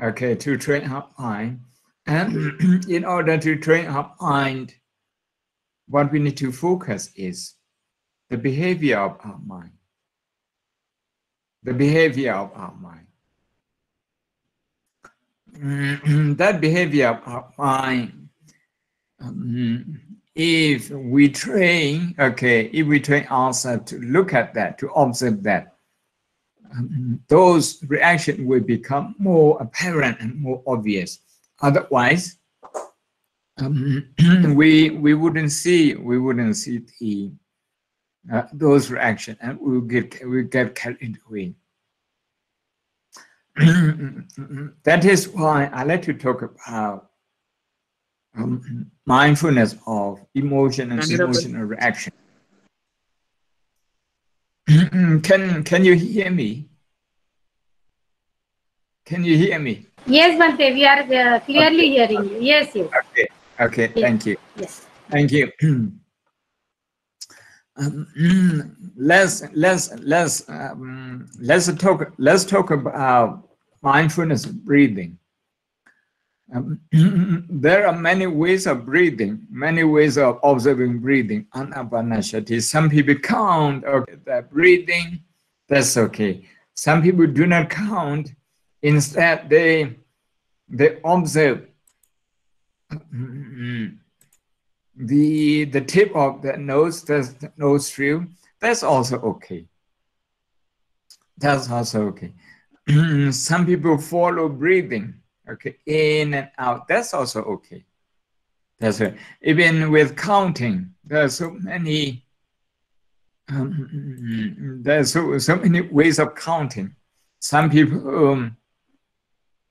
okay, to train our mind. And in order to train our mind, what we need to focus is the behavior of our mind. The behavior of our mind. That behavior of our mind, if we train, okay, if we train ourselves to look at that, to observe that, those reactions will become more apparent and more obvious. Otherwise, we wouldn't see the those reactions, and we get carried away. That is why I like to talk about mindfulness of emotion and emotional reaction. Can you hear me? Can you hear me? Yes, Bhante, we are clearly hearing you. Yes, yes. Okay. Yes. Thank you. Yes. Thank you. Let's talk about mindfulness breathing. There are many ways of breathing, many ways of observing breathing. Anapanasati. Some people count that breathing. That's okay. Some people do not count. Instead, they observe the tip of the nose, the nostril. That's also okay. That's also okay. Some people follow breathing, okay, in and out. That's also okay. That's right. Even with counting, there are so many. There's so many ways of counting. Some people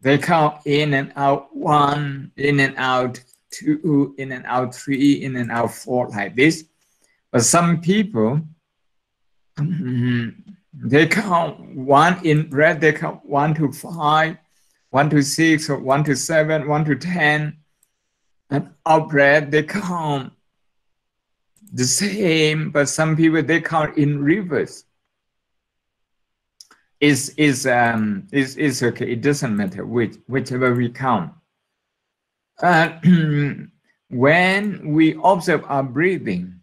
they count in and out 1, in and out 2, in and out 3, in and out 4, like this. But some people they count 1 in breath. They count 1 to 5, 1 to 6, or 1 to 7, 1 to 10, and out breath they count the same. But some people they count in reverse. Is okay. It doesn't matter whichever we count. When we observe our breathing,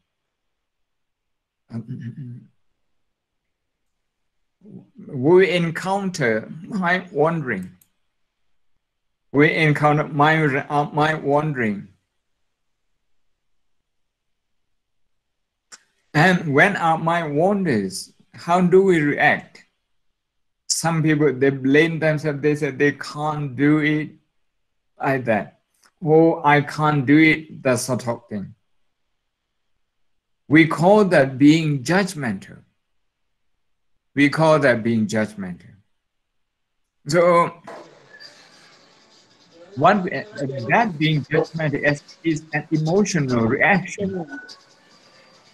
we encounter mind wandering. We encounter mind wandering. And when our mind wanders, how do we react? Some people, they blame themselves. They say they can't do it like that. Oh, I can't do it, that sort of thing. We call that being judgmental. We call that being judgmental. So, that being judgmental is an emotional reaction.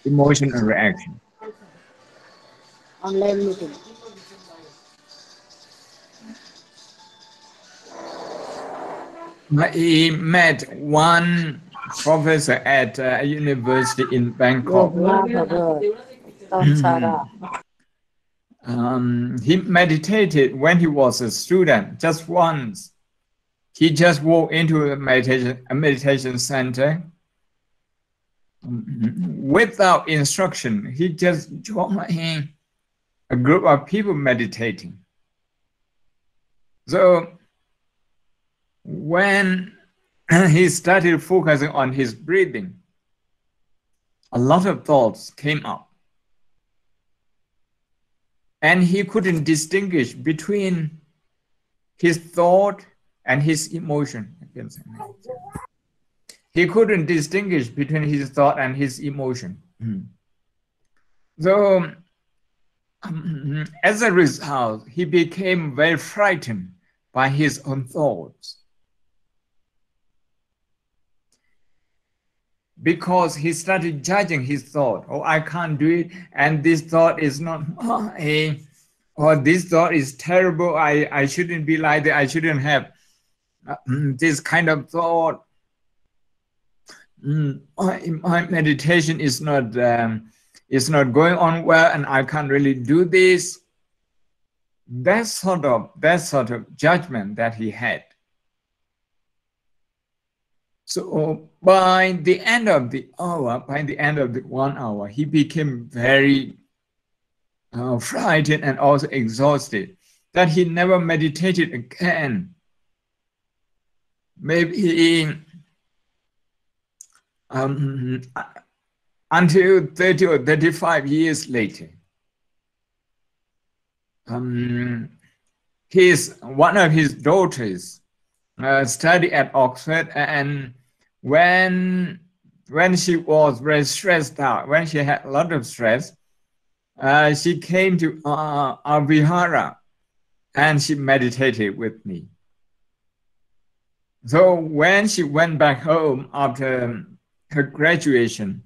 Emotional reaction. Online meeting. He met one professor at a university in Bangkok. He meditated when he was a student, just once. He just walked into a meditation center without instruction. He just joined a group of people meditating. So when he started focusing on his breathing, a lot of thoughts came up. And he couldn't distinguish between his thought and his emotion. He couldn't distinguish between his thought and his emotion. So, as a result, he became very frightened by his own thoughts. Because he started judging his thought. Oh, I can't do it, and this thought is not mine, or this thought is terrible. I shouldn't be like that. I shouldn't have this kind of thought. My meditation is not going on well, and I can't really do this. that sort of judgment that he had. So by the end of the hour, by the end of the 1 hour, he became very frightened and also exhausted, that he never meditated again. Maybe until 30 or 35 years later. One of his daughters studied at Oxford, and when she was very stressed out, when she had a lot of stress, she came to our vihara and she meditated with me. So when she went back home after her graduation,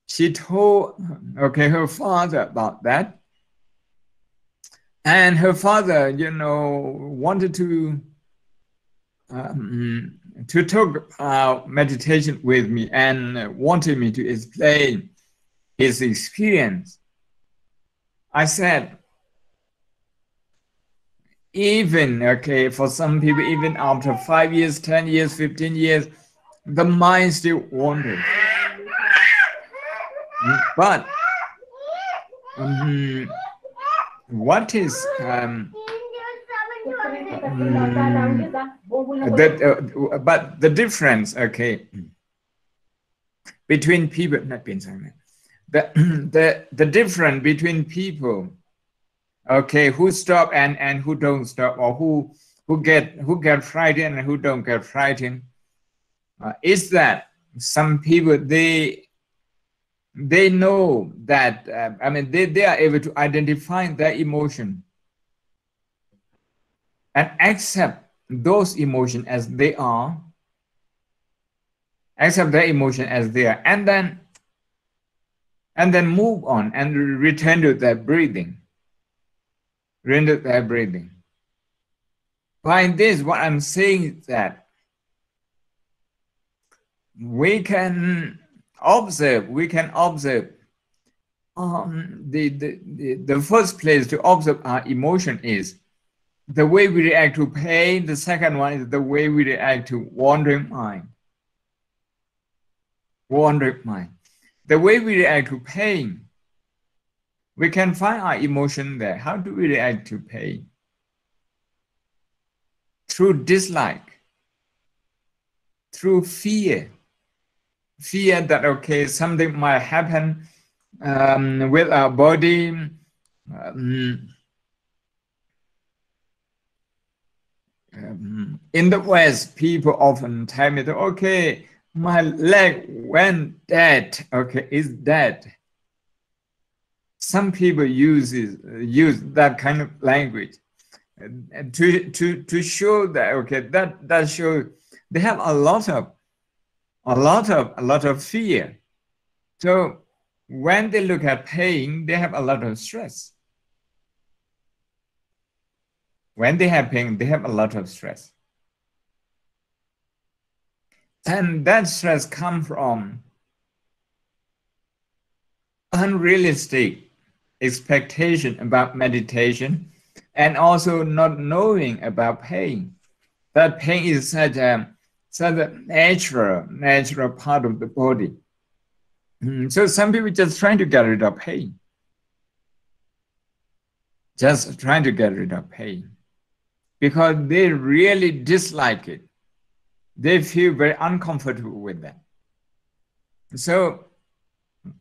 she told her father about that. And her father, wanted to talk about meditation with me and wanted me to explain his experience. I said, even, for some people, even after 5 years, 10 years, 15 years, the mind still wanders. But what is but the difference, between people, not being the difference between people, who stop and who don't stop, or who get frightened and who don't get frightened, is that some people they know that they are able to identify their emotion and accept those emotions as they are, accept their emotion as they are, and then move on and return to their breathing. Render their breathing. By this, what I'm saying is that we can observe. The first place to observe our emotion is the way we react to pain. The second one is the way we react to wandering mind. The way we react to pain, we can find our emotion there. How do we react to pain? Through dislike, through fear. Fear that, something might happen with our body. In the West, people often tell me that, my leg went dead, is dead. Some people use that kind of language to show that, that shows they have a lot of fear. So when they look at pain, they have a lot of stress. When they have pain, they have a lot of stress. And that stress comes from unrealistic expectation about meditation, and also not knowing about pain. That pain is such a natural part of the body. So some people just trying to get rid of pain. Just trying to get rid of pain. Because they really dislike it. They feel very uncomfortable with that. So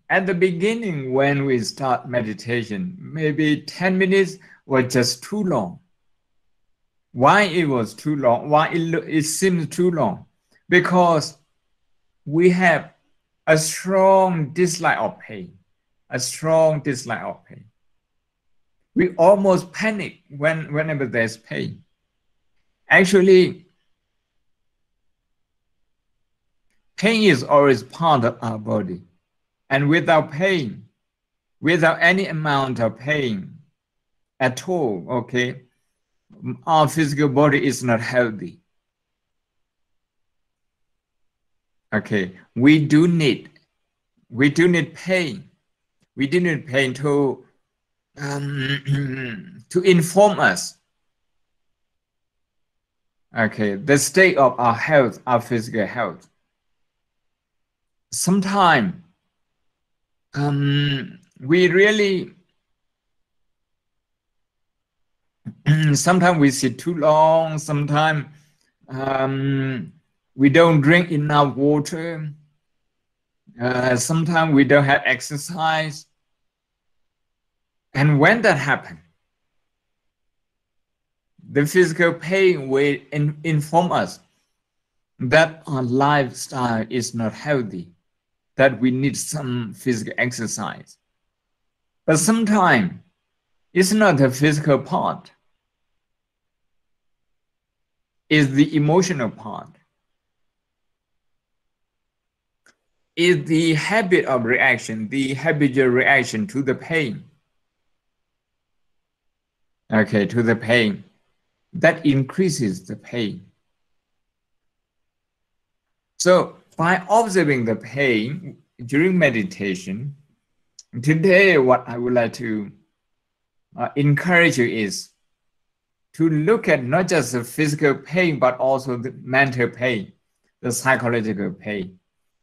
at the beginning, when we start meditation, maybe 10 minutes was just too long. Why it was too long? Why it seems too long? Because we have a strong dislike of pain. We almost panic whenever there's pain. Actually, pain is always part of our body. And without pain, without any amount of pain at all, our physical body is not healthy. We do need pain. We do need pain to to inform us, okay, the state of our health, our physical health. Sometimes we really, sometimes we sit too long, sometimes we don't drink enough water, sometimes we don't have exercise. And when that happens, the physical pain will inform us that our lifestyle is not healthy, that we need some physical exercise. But sometimes it's not the physical part, it's the emotional part. It's the habit of reaction, the habitual reaction to the pain. Okay, to the pain. That increases the pain. So by observing the pain during meditation, today what I would like to encourage you is to look at not just the physical pain, but also the mental pain, the psychological pain.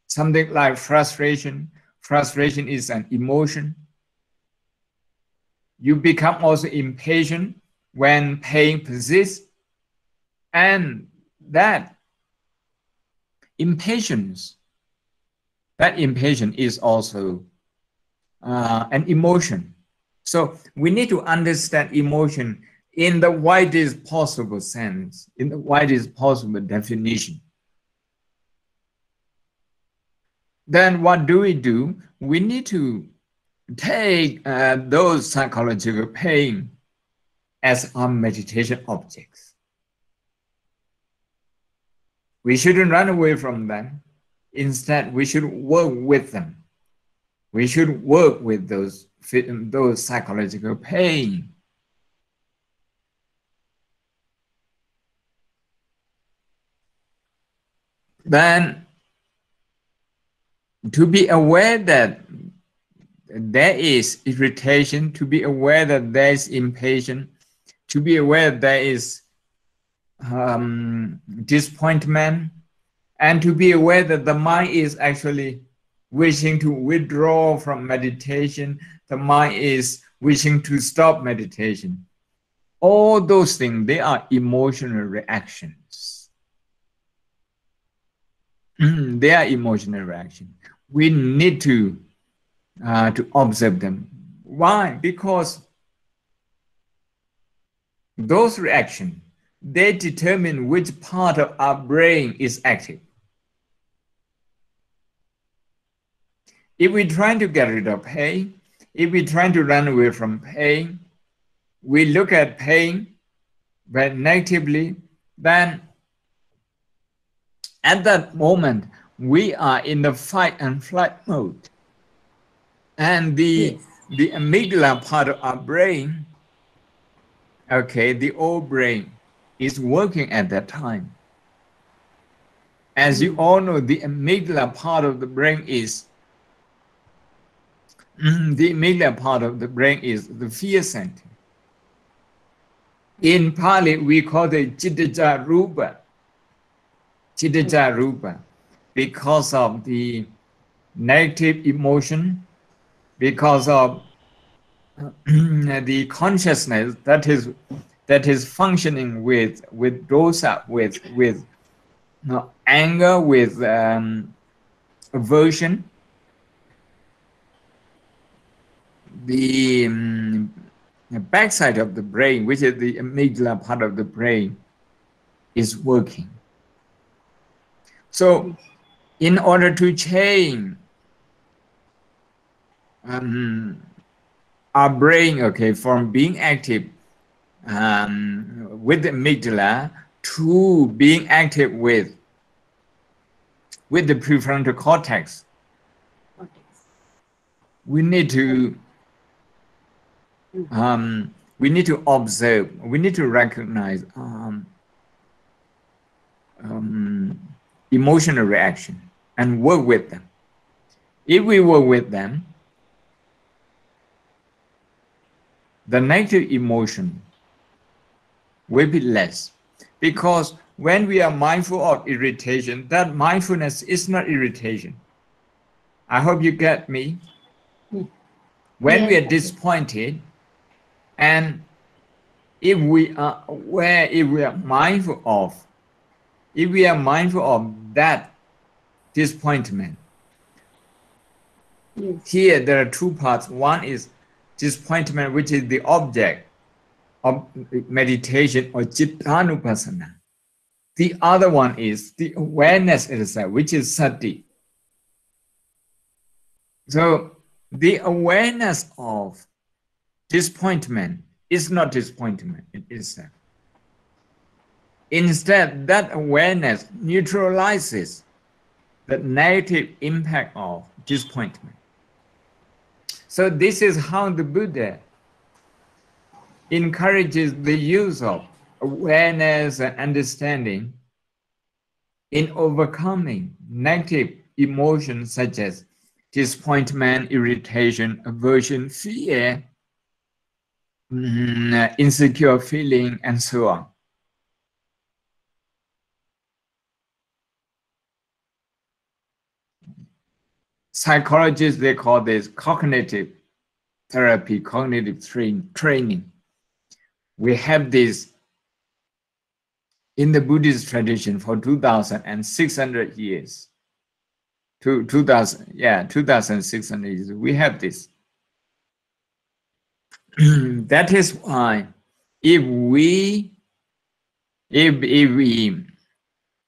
Something like frustration. Frustration is an emotion. You become also impatient when pain persists, and that impatience is also an emotion. So we need to understand emotion in the widest possible sense, in the widest possible definition. Then what do? We need to take those psychological pain as our meditation objects. We shouldn't run away from them. Instead, we should work with them. We should work with those psychological pain. Then, to be aware that there is irritation, to be aware that there is impatience, to be aware that there is disappointment, and to be aware that the mind is actually wishing to withdraw from meditation, the mind is wishing to stop meditation. All those things, they are emotional reactions. They are emotional reactions. We need to observe them. Why? Because those reactions, they determine which part of our brain is active. If we're trying to get rid of pain, if we're trying to run away from pain, we look at pain very negatively, then at that moment, we are in the fight and flight mode. And the amygdala part of our brain, okay, the old brain, is working at that time. As you all know, the amygdala part of the brain is the fear center. In Pali, we call it Chittaja Rupa, because of the negative emotion, because of the consciousness that is functioning with dosa, with anger, with aversion. The backside of the brain, which is the amygdala part of the brain, is working. So in order to change our brain, okay, from being active with the amygdala to being active with the prefrontal cortex, we need to observe, we need to recognize emotional reaction and work with them. If we work with them, the negative emotion will be less. Because when we are mindful of irritation, that mindfulness is not irritation. I hope you get me. When we are disappointed, and if we are aware, if we are mindful of that disappointment, here there are two parts. One is disappointment, which is the object of meditation or cittanupassana. The other one is the awareness itself, which is sati. So the awareness of disappointment is not disappointment in itself. Instead, that awareness neutralizes the negative impact of disappointment. So this is how the Buddha encourages the use of awareness and understanding in overcoming negative emotions such as disappointment, irritation, aversion, fear, insecure feeling, and so on. Psychologists, they call this cognitive therapy, cognitive training. We have this in the Buddhist tradition for 2,600 years. 2,600 years. We have this. That is why if we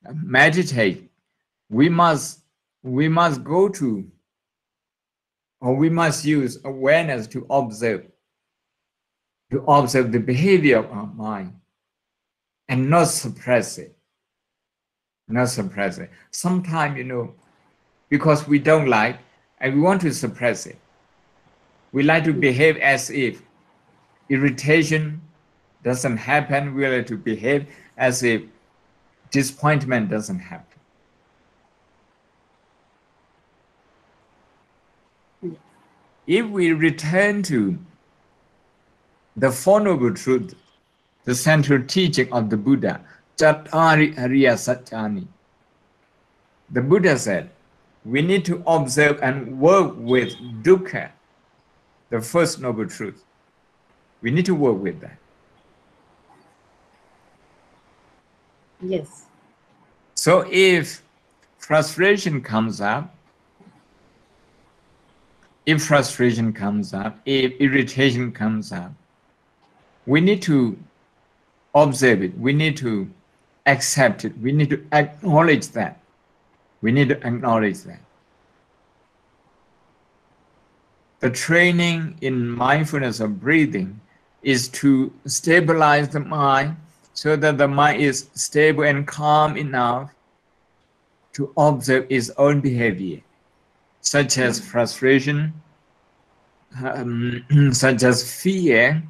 meditate, we must go to, or we must use awareness to observe the behavior of our mind and not suppress it. Sometimes, because we don't like and we want to suppress it, we like to behave as if irritation doesn't happen. We like to behave as if disappointment doesn't happen. If we return to the Four Noble Truths, the central teaching of the Buddha, Cattari Ariya Satchani, the Buddha said, we need to observe and work with dukkha, the first noble truth. We need to work with that. Yes. So if frustration comes up, if irritation comes up, we need to observe it. We need to accept it. We need to acknowledge that. The training in mindfulness of breathing is to stabilize the mind so that the mind is stable and calm enough to observe its own behavior, such as frustration, such as fear,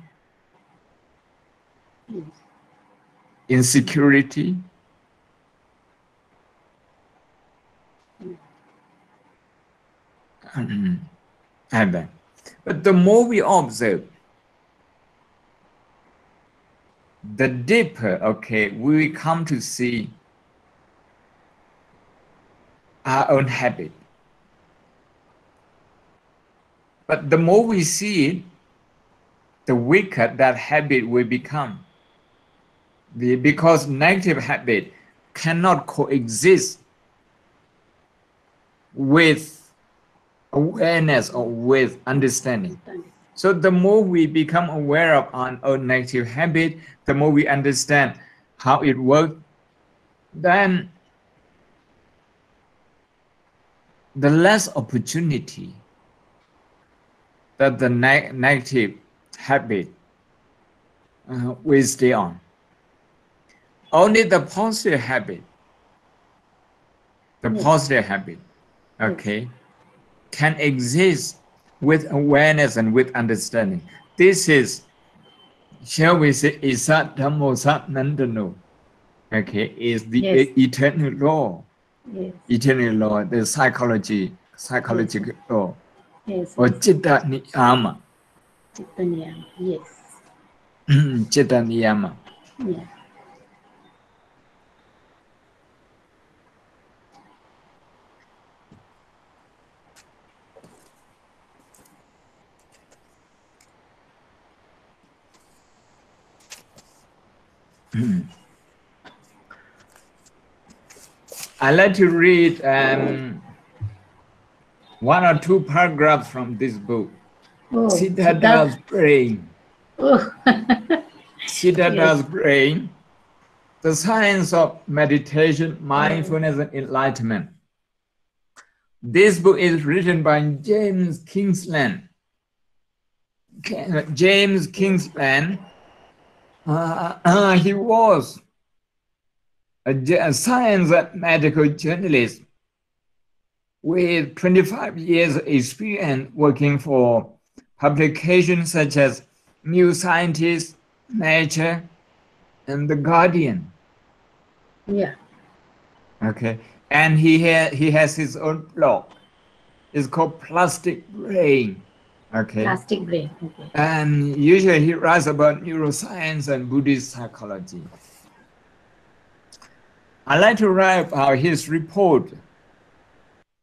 insecurity, and that. But the more we observe, the deeper, we come to see our own habit. But the more we see it, the weaker that habit will become. Because negative habit cannot coexist with awareness or with understanding. So the more we become aware of our own negative habit, the more we understand how it works, then the less opportunity that the negative habit will stay on. Only the positive habit, can exist with awareness and with understanding. This is, shall we say, Isat Dhammasavana Nandano, is the eternal law. Yes. Eternal law, the psychological law. Yes. Or Citta Niyama. Yes. Chitta Niyama. Yeah. I like to read one or two paragraphs from this book. Oh, Siddhartha's brain. Oh. Siddhartha's Yes. brain. The science of meditation, mindfulness, and enlightenment. This book is written by James Kingsland. James Kingsland. He was a science and medical journalist with 25 years experience working for publications such as New Scientist, Nature, and The Guardian. Yeah. Okay, and he has his own blog. It's called Plastic Brain. Okay. Plastic brain. Okay. And usually he writes about neuroscience and Buddhist psychology. I like to write about his report.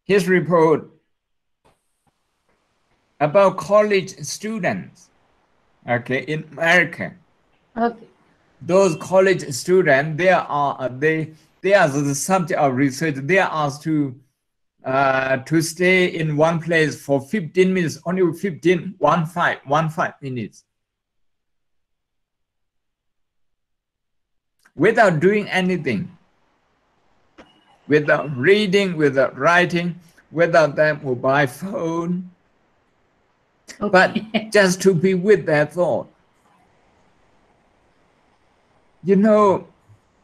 His report about college students, okay, in America. Okay. Those college students, they are the subject of research. They are asked to stay in one place for 15 minutes, only 15 minutes, without doing anything, without reading, without writing, without their mobile phone, Okay. but just to be with their thought. You know,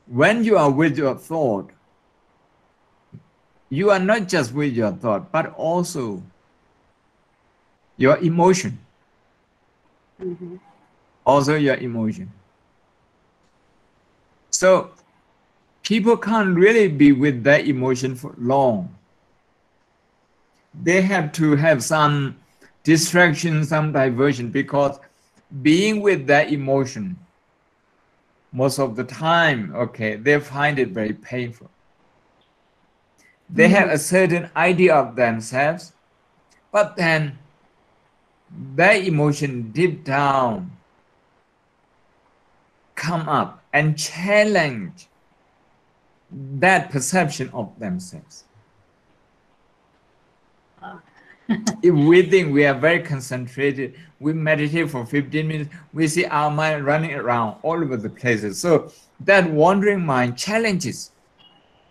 when you are with your thought, you are not just with your thought, but also your emotion. Mhm. Also your emotion. So people can't really be with their emotion for long. They have to have some distraction, some diversion, because being with their emotion most of the time, okay, they find it very painful. They have a certain idea of themselves, but then their emotion deep down come up and challenge that perception of themselves. If we think we are very concentrated, we meditate for 15 minutes, we see our mind running around all over the places. So that wandering mind challenges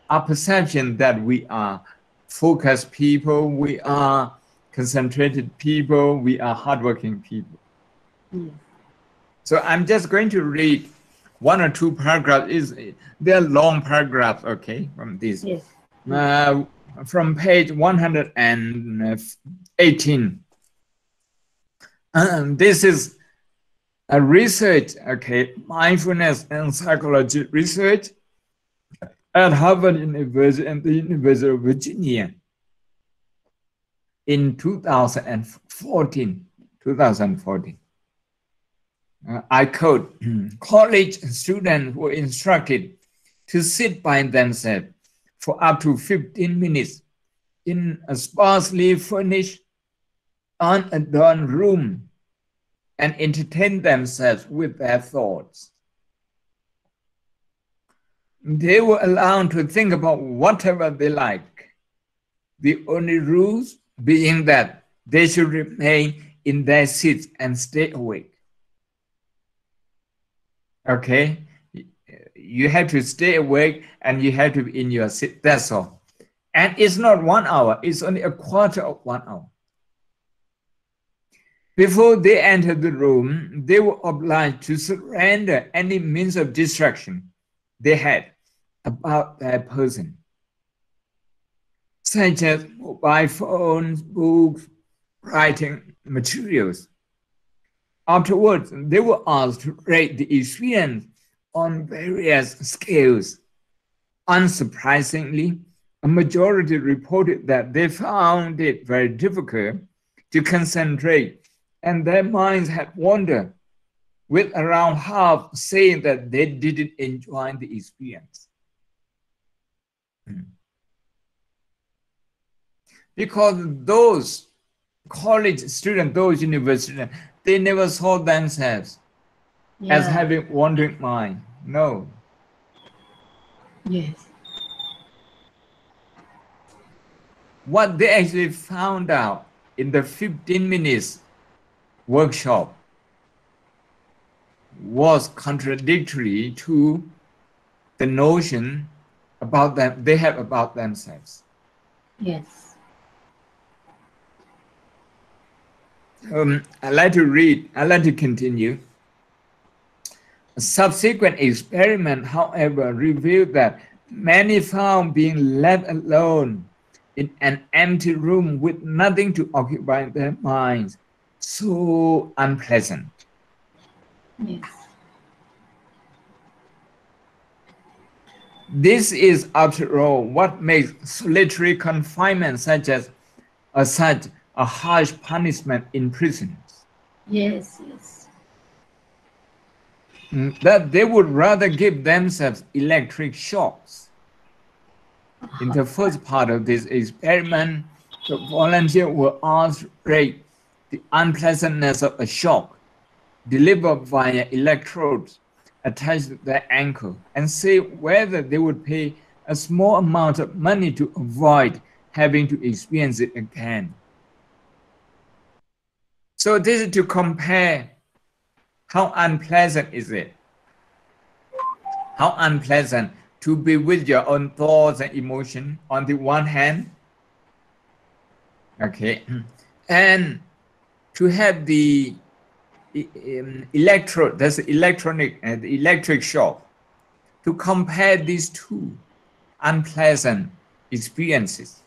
our perception that we are focused people, we are concentrated people, we are hardworking people. So I'm just going to read one or two paragraphs. They're long paragraphs, okay, from this. Yes. From page 118. This is a research, okay, mindfulness and psychology research at Harvard University and the University of Virginia in 2014. I quote, college students were instructed to sit by themselves for up to 15 minutes in a sparsely furnished, unadorned room and entertain themselves with their thoughts. They were allowed to think about whatever they like. The only rules being that they should remain in their seats and stay awake. Okay? You have to stay awake and you have to be in your seat, that's all. And it's not 1 hour, it's only a quarter of 1 hour. Before they entered the room, they were obliged to surrender any means of distraction they had about their person, such as mobile phones, books, writing materials. Afterwards, they were asked to rate the experience on various scales. Unsurprisingly, a majority reported that they found it very difficult to concentrate and their minds had wandered with around half saying that they didn't enjoy the experience. Because those college students, those university students, they never saw themselves as having wandering mind. No. Yes. What they actually found out in the 15 minutes workshop was contradictory to the notion about them they have about themselves. Yes. I'd like to continue. A subsequent experiment, however, revealed that many found being left alone in an empty room with nothing to occupy their minds so unpleasant. Yes. This is, after all, what makes solitary confinement such a harsh punishment in prisons. Yes. Yes. That they would rather give themselves electric shocks. In the first part of this experiment, the volunteers were asked to rate the unpleasantness of a shock delivered via electrodes attached to their ankle and say whether they would pay a small amount of money to avoid having to experience it again. So this is to compare how unpleasant is it? How unpleasant to be with your own thoughts and emotion on the one hand, okay, and to have the electrode, that's the electric shock, to compare these two unpleasant experiences.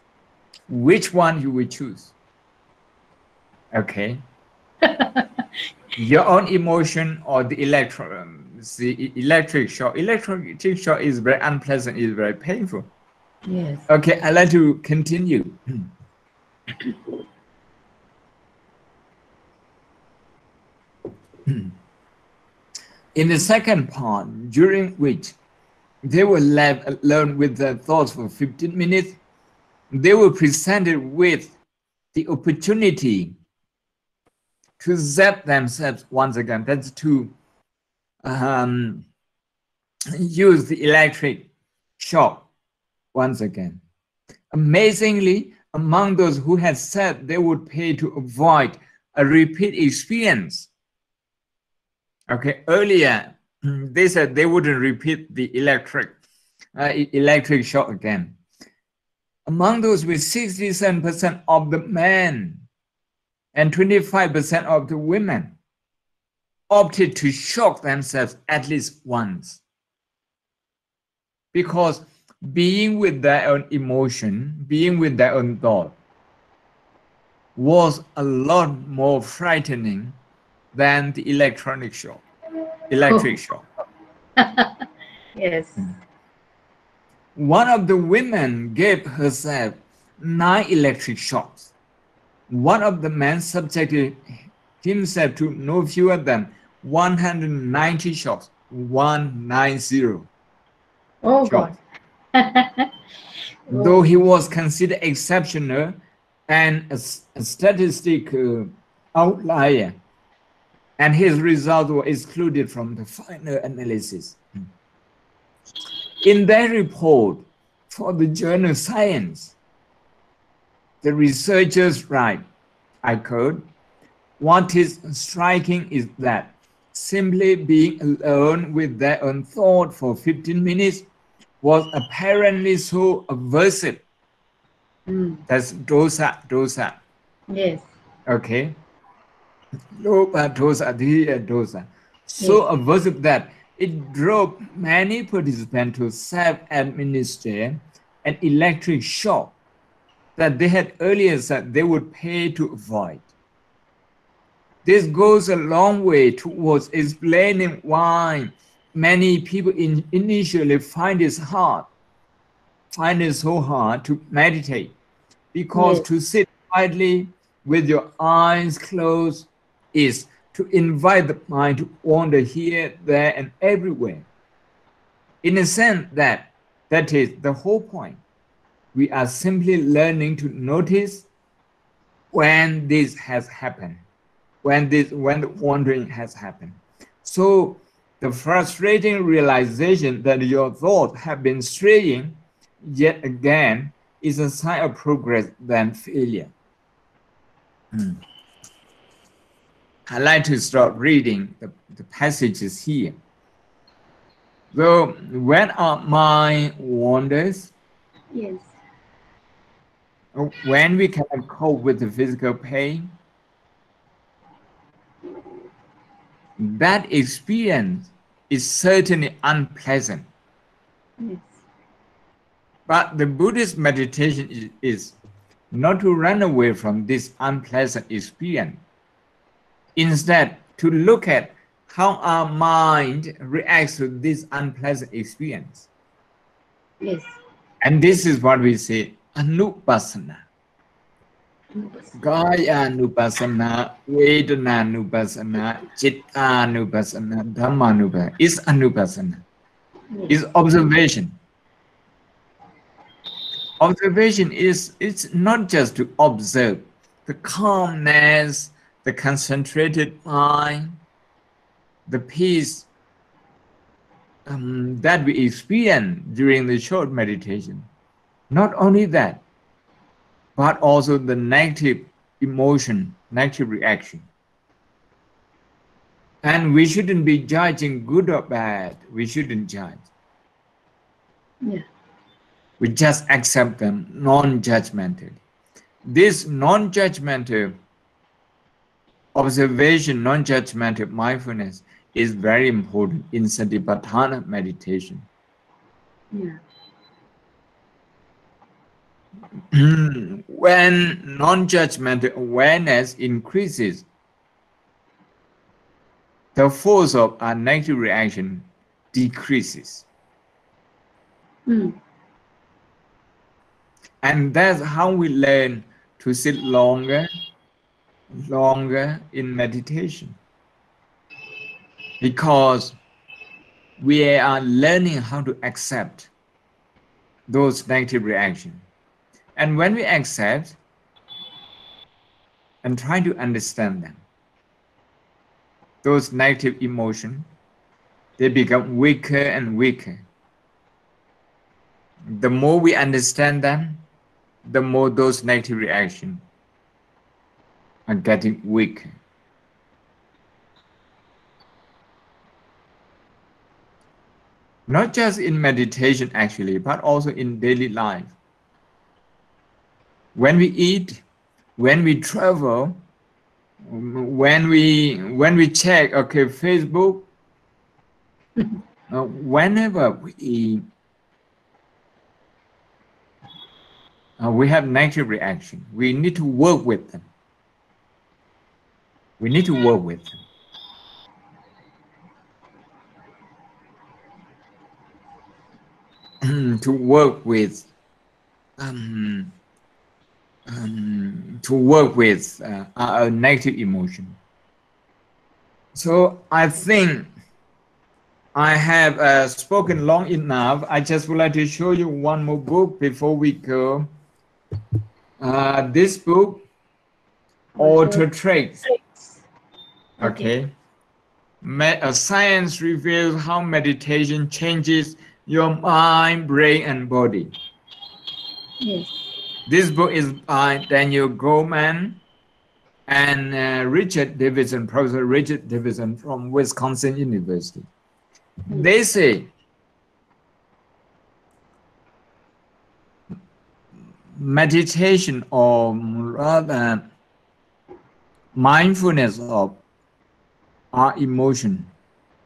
Which one you will choose? Okay. Your own emotion or the electric shock. Electric shock is very unpleasant, is very painful. Yes. Okay, I'd like to continue. In the second part, during which they were left alone with their thoughts for 15 minutes, they were presented with the opportunity to zap themselves once again. That's to use the electric shock once again. Amazingly, among those who had said they would pay to avoid a repeat experience, okay, earlier they said they wouldn't repeat the electric shock again. Among those, with 67% of the men and 25% of the women opted to shock themselves at least once, because being with their own emotion, being with their own thought was a lot more frightening than the electric shock. Yes. One of the women gave herself 9 electric shocks. One of the men subjected himself to no fewer than 190 shocks. 190. Oh shocks. God. Though he was considered exceptional and a statistic outlier, and his results were excluded from the final analysis. In their report for the journal Science, the researchers write, I quote, "What is striking is that simply being alone with their own thought for 15 minutes was apparently so aversive." That's dosa. Yes. Okay. Dosa. So aversive that it drove many participants to self-administer an electric shock that they had earlier said they would pay to avoid. This goes a long way towards explaining why many people initially find it so hard to meditate, because to sit quietly with your eyes closed is to invite the mind to wander here, there, and everywhere. In a sense, that is the whole point. We are simply learning to notice when this has happened, when the wandering has happened. So the frustrating realization that your thoughts have been straying yet again is a sign of progress than failure. I like to start reading the passages here. So when our mind wanders, Yes. when we cannot cope with the physical pain, that experience is certainly unpleasant. Yes. But the Buddhist meditation is not to run away from this unpleasant experience. Instead, to look at how our mind reacts to this unpleasant experience. Yes. And this is what we say, anupassana. Kaya anupassana, Vedana anupassana, Chitta anupassana, Dhamma anupassana. Is anupassana. Yes. Is observation. Observation it's not just to observe the calmness, the concentrated mind, the peace that we experience during the short meditation. Not only that, but also the negative emotion, negative reaction. And we shouldn't be judging good or bad. We shouldn't judge. Yeah. We just accept them non-judgmentally. This non-judgmental observation, non-judgmental mindfulness is very important in Satipatthana meditation. Yeah. When non-judgmental awareness increases, the force of our negative reaction decreases. And that's how we learn to sit longer in meditation. Because we are learning how to accept those negative reactions. And when we accept and try to understand them, those negative emotions, they become weaker and weaker. The more we understand them, the more those negative reactions are getting weaker. Not just in meditation actually, but also in daily life. When we eat, when we travel, when we check, okay, Facebook, whenever we have negative reaction, we need to work with them. We need to work with them. To work with our negative emotion. So I think I have spoken long enough. I just would like to show you one more book before we go. This book, Auto Traits. Okay. Science reveals how meditation changes your mind, brain, and body. Yes. This book is by Daniel Goleman and Richard Davidson, Professor Richard Davidson from Wisconsin University. They say meditation, or rather mindfulness of our emotion,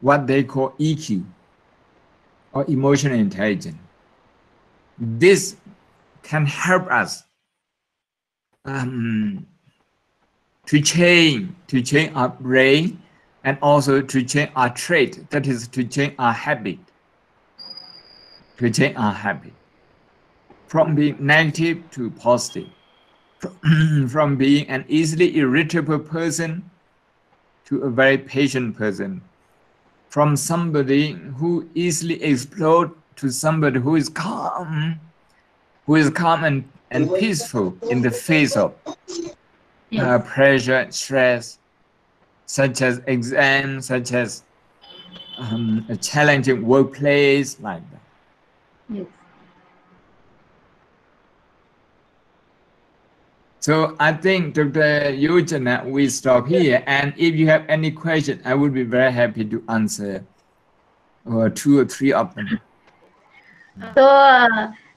what they call EQ, or emotional intelligence. This can help us to change our brain, and also to change our trait, that is to change our habit. To change our habit. From being negative to positive. From being an easily irritable person to a very patient person. From somebody who easily explodes to somebody who is calm and peaceful in the face of Yes. pressure, stress, such as exams, such as a challenging workplace, like that. Yes. So I think, Dr. Yojana, we stop here. And if you have any question, I would be very happy to answer 2 or 3 of them. So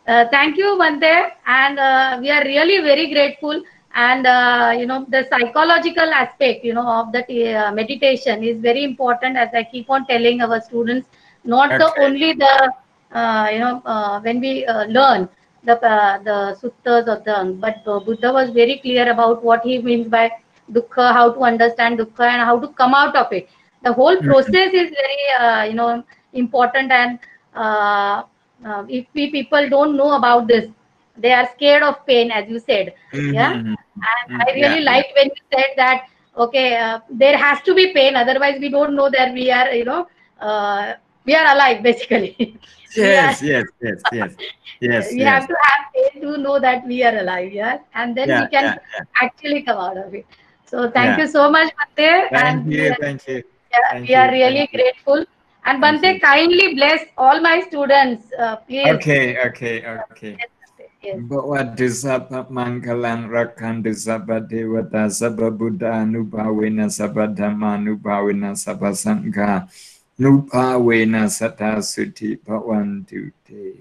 thank you, Bante, and we are really very grateful. And the psychological aspect, of that meditation is very important. As I keep on telling our students, not the Okay. only the when we learn the suttas of the, but Buddha was very clear about what he means by dukkha, how to understand dukkha, and how to come out of it. The whole process is very important, and if we people don't know about this, they are scared of pain, as you said. Yeah, Mm-hmm. and I Yeah, really yeah. liked when you said that, okay, there has to be pain, otherwise we don't know that we are, we are alive, basically. We are, Yes, yes, yes, yes, yes, we yes. have to have pain to know that we are alive. Yeah, and then Yeah, we can yeah, yeah, actually come out of it. So thank yeah. you so much, Bante, Thank and you, thank you, yeah, thank we are you, thank really you, grateful. And thank Bante, you. kindly bless all my students, please. Okay, okay, okay. Yes, Bante. Yes. Bhagavati Sabba Mangalang Rakhantu Sabba Devata Sabba Buddha Nubhavena Sabba Dhamma Nubhavena Sabba Sangha Nubhavena Sata Suti Bhavantu Te.